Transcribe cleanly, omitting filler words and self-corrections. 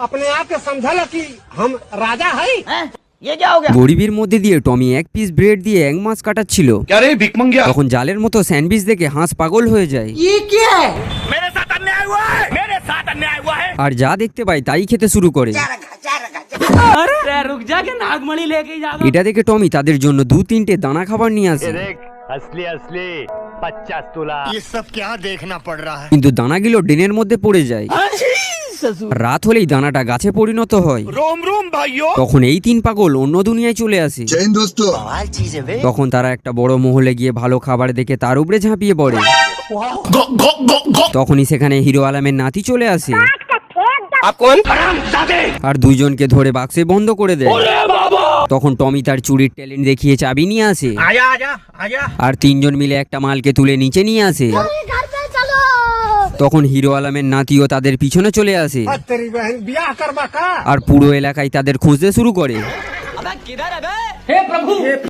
अपने आप के समझल कि हम राजा है। ये क्या हो गया? গরিবের মধ্যে দিয়ে টমি এক পিস ব্রেড দিয়ে এক মাস কাটাচ্ছিল। তখন জালের মতো স্যান্ডউইচ দেখে হাঁস পাগল হয়ে যায়। मेरे साथ अन्याय हुआ है, मेरे साथ अन्याय हुआ है। আর যা দেখতে পায় তাই খেতে শুরু করে। रुक जा के नागमणि लेके जाओ। এটা দেখে টমি তাদের জন্য 2-3টে দানা খাবার নিয়ে আসে। असली असली 50 तोला। ये सब क्या देखना पड़ रहा है। কিন্তু দানাগুলো ড্রেনের মধ্যে পড়ে যায়। রাত হলেই দানাটা গাছে পরিণত হয়। रोम रोम भाइयों। তখন এই তিন পাগল অন্য দুনিয়ায় চলে আসে। তখন তারা একটা বড় মহলে গিয়ে ভালো খাবার দেখে তার উপরে ঝাঁপিয়ে পড়ে। তখনই সেখানে হিরো আলমের নাতি চলে আসে আর দুইজনকে ধরে বাক্সে বন্ধ করে দেয়। তখন টমি তার চুরির ট্যালেন্ট দেখিয়ে চাবি নিয়ে আসে आजा आजा आजा। আর তিনজন মিলে একটা মালকে তুলে নিচে নিয়ে আসে। তখন হিরো আলমের নাতিও তাদের পিছনে চলে আসে तेरी बहन ब्याह करवा का। আর পুরো এলাকায় তাদের খুঁজতে শুরু করে।